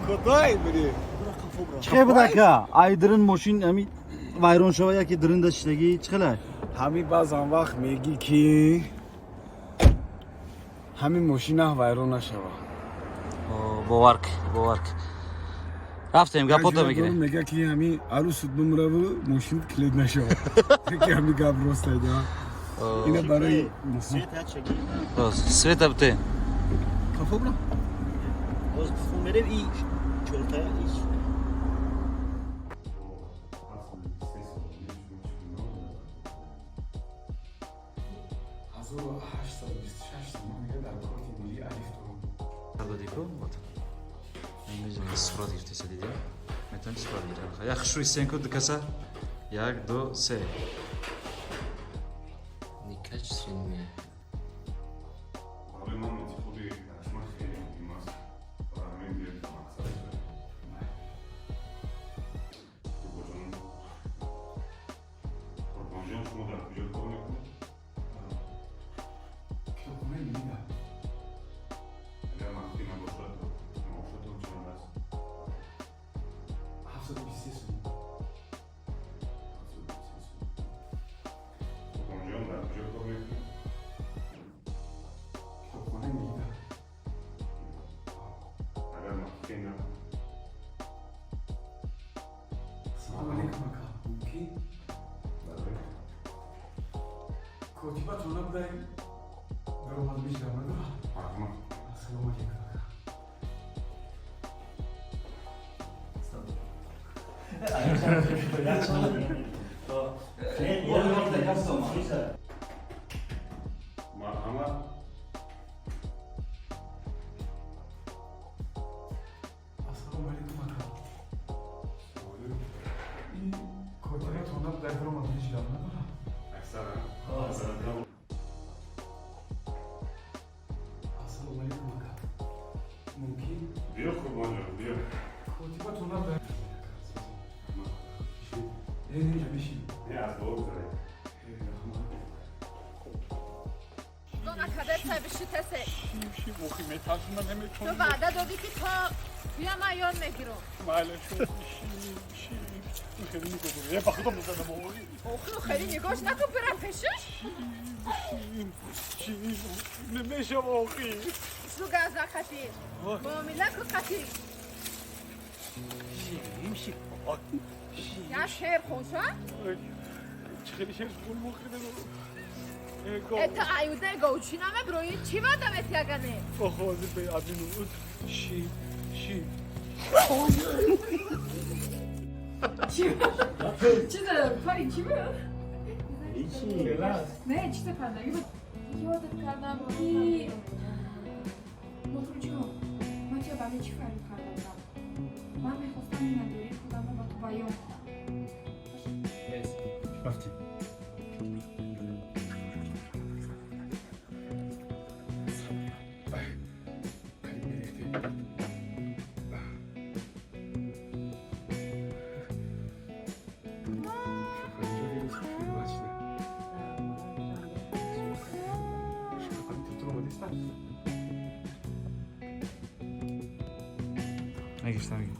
کدای بری چه بدکه ایدرن ماشین امی وایرون شوه یکی درن داشتگی چخله همین باز آن وقت میگی که همین ماشین وایرون نشوه باورک رفتیم گپاتو میگیره میگه که همین عروس بمره و ماشین کلید نشوه که همین گپ راست ایده اینه برای سویت بته کافو برم صورت گرفتی سدیده میتونی صورت گیره یک شوی سین کد کسا یک دو سه Никач синме. کوتیبا تونا بدهیم برو باید بیش دارم السلام علیکم تو وعده دادی که تا بیا من یاد میگیرم خیلی میگم یه بخدا میزنم اوخی خیلی نگاش نکن برم پیشش نمیشه اوخی سو گازا خطی معامله کو خطی یا شیر خوشا خیلی شیر خون مخیره eta ayuda gauchiname broyi chi vada metiagane oxozi be abinu shi چی داره؟ پاری چی بود؟ نه چی پرده؟ یادت کردم که موتور جان من چه برای چی فرید کردم من میخواستم این نداری خودم رو با تو بیان رفتی Aquí está bien.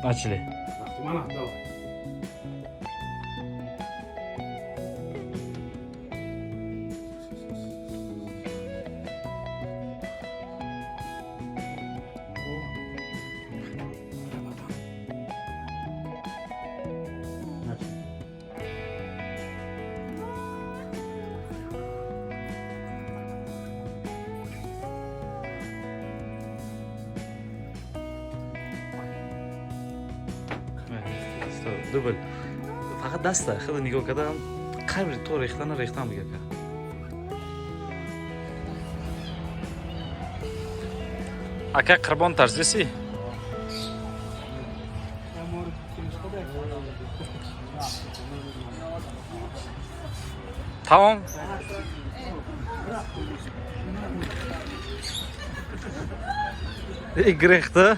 Начали. Давай. Дубль. Фақат даста, хеле нигоҳ кардам. Қабри то рехтана рехтам дига ка. Ака Қурбон тарзиси? Тамом. Gerechte.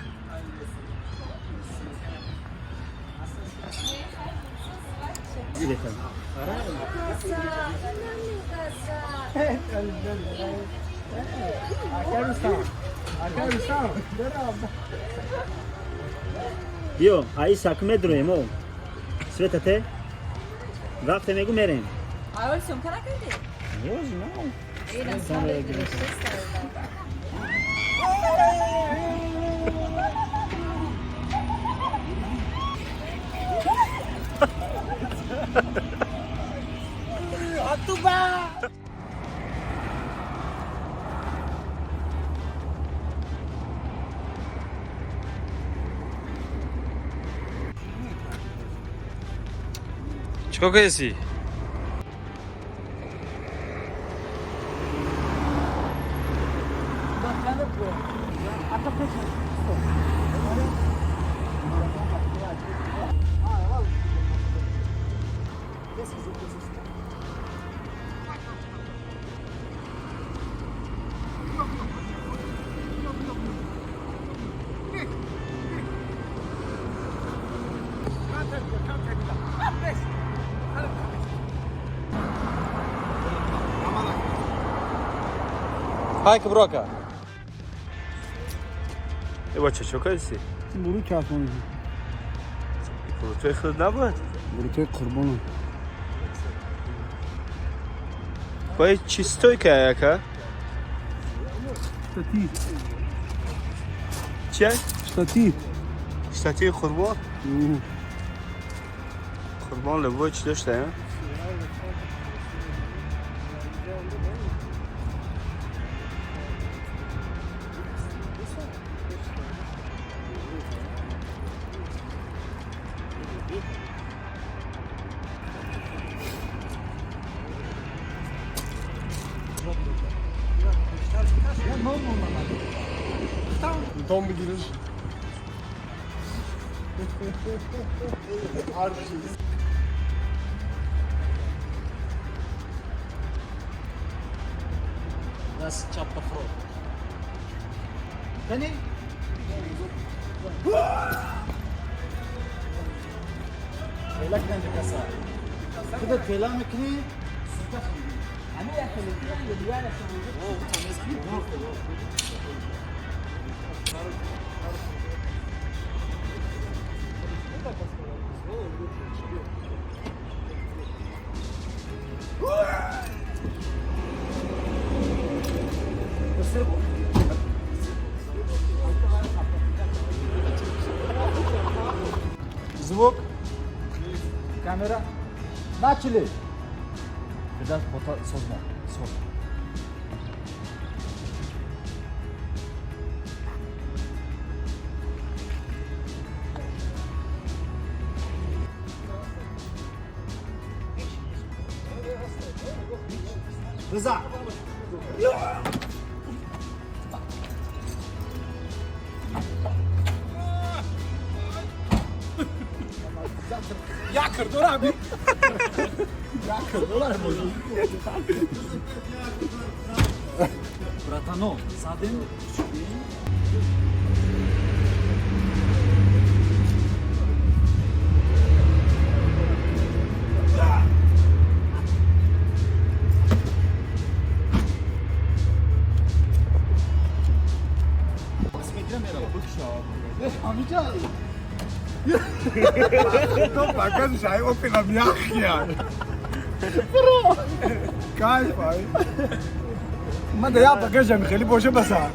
Dio, aí saco medro, irmão. Svetate? Vakte megu merem. Ağır son karak ödü. Hoje não. İyi nasıl? Сколько еси? Hayki broka. Bacha, çok yesi. Bunu katmanı. Kurutuya xilid nabud. Bunu tek kurbanı. Vay chistoy ka? Штатив. Чай? Штатив. Штатив qurban. Qurban любой чидо штаем. Dom mu girir? Das chapa fro. Tani? Elak nende kasa. Kida tela mekni. Ani ya khalidiyya yadiyana Звук. Камера. Начали. Biraz foto sozma. Soz. Rıza. Yakır dur abi. Yakır dur abi. Bratano. Sadem. Amca. Baka sai o pela miachia. Cai, pai. Manda ya bagaja mi khali boşa basa.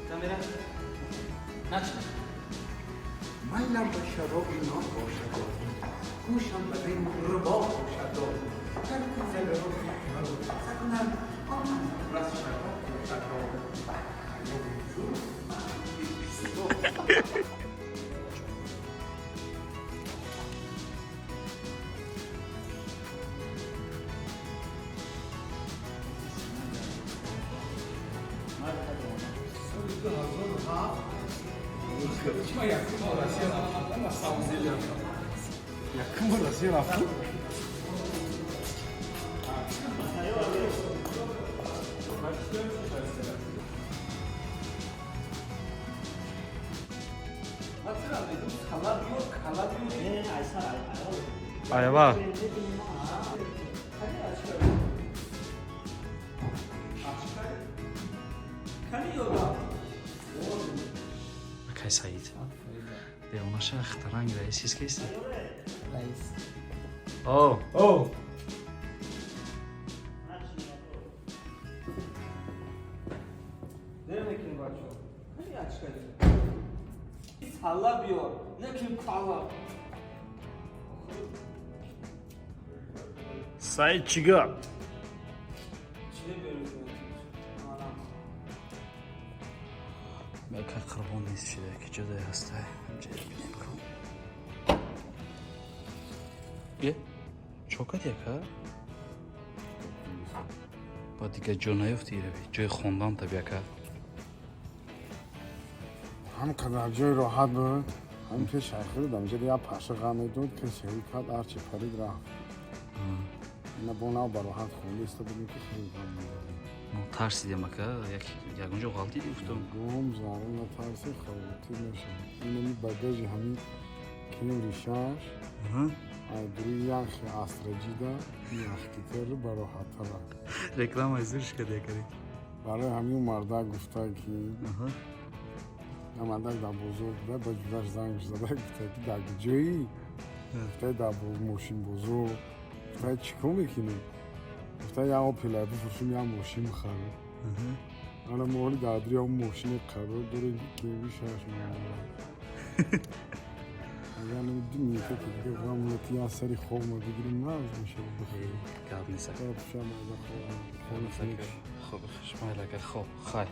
Kamera. Начали. Майlam başarogi no boşa. Kuşam benim rubo boşa do. Kan kuzelo. Saknan. Yakın burası ya. Ayva. Okay, Said. Der Unterschied daran ist es Oh. Oh. Demek bacı. Hani açıklayın. Salla diyor. Ne kim salla? Said çıkıyor. İçine görüyorsun. Anam. Belki karbon neyse ki de hasta. Ye. Çok hadi ya. Ba دیگه جو نیفتی روی جای خوندن طبیعه که هم قدر جای راحت بود هم که شیخی دادم جدی یا پشه غمی دود که شهی کد ارچی پرید رفت اینا بونا با راحت خونده است بودیم که خیلی غم میدادیم ترسیدیم که یک اونجا غلطی دیفتم گم زارن نترسی خوابتی نشد اینو می بگجی همین کنیم ریشاش دوری یخی اسرجی دا یخی تر با راحت تر reklam hazırmış kadar kare. برای همین مرده گفته که مرده در بزرگ ده با جورش زنگ زده گفته که در کجایی گفته در ماشین بزرگ گفته چیکار میکنی گفته یا آپیله بفروشیم یا ماشین میخره حالا مولی در دری هم ماشین قرار داره که بیشش میاره اگر نمیدونی که دیگه غملتی از سری خواب ما بگیریم نرز میشه بخیر Kaldı neyse. طرف شما از خونه فنیش خوب خشمال که خوب خای.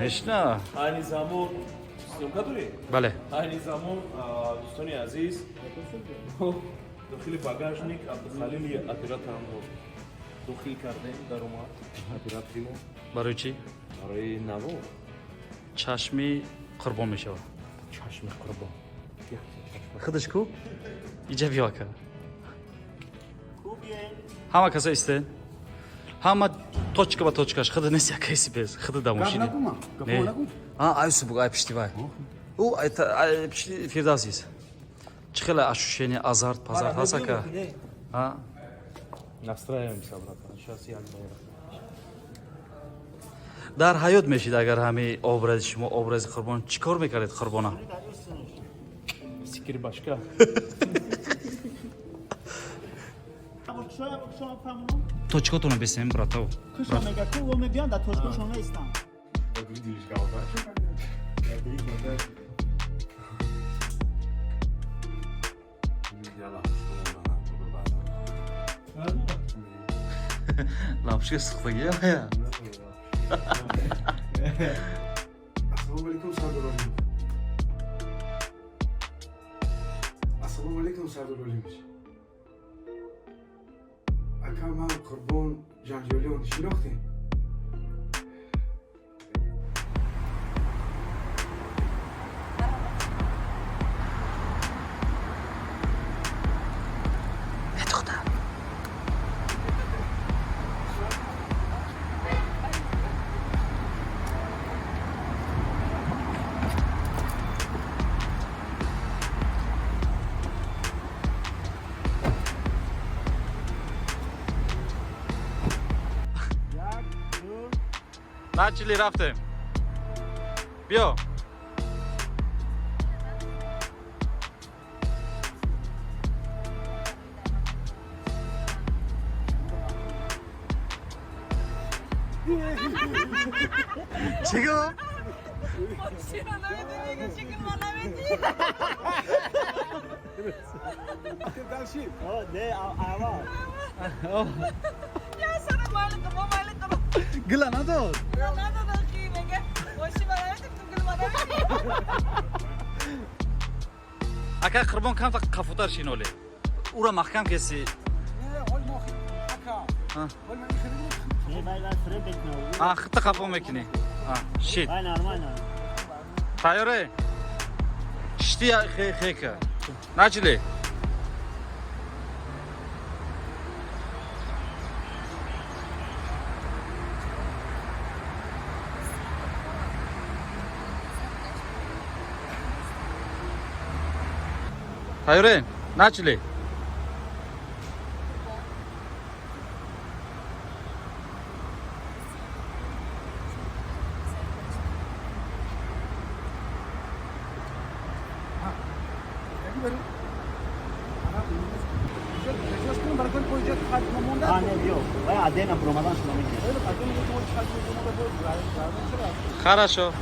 نشنا. aynı zamon Sokaduri. بله. aynı zamon دوستانی عزیز داخل багажник Abdulhalil оператором داخل کرده در اومد операторимو برای چی؟ برای نمو چشمی قربان میشه. چشم قربان خودش کو؟ اینجا بیا که. خوبیه. همه کسا ایستن. همه точка با точкаш خود نیست یا کسی بیز خود داموشینه. نه. ayısı bu ay pişti vay. O ay pişti Firdevsiz. Çıkıla aşuşeni azart pazar hasaka. Ha? настраиваемся братан сейчас як байрак در حیات میشید اگر همه образ شما образи قربان چیکار میکردید قربانا؟ sikir başka точкатуну бесем братов. Лапши sıkıya ya. Assalamu alaikum Sardar Olim. Assalamu alaikum Sardar Olim. Aka man Qurbon Janjolion shinoxtin. Начали рафтем. بیا. چیکار؟ گله نداد. اگر قربان کم تا کفوتر شینوله. او را محکم کسی. خط خفا میکنی. شید. تایره. شتی خیکه. نچلی. تایره. نچلی. Хорошо.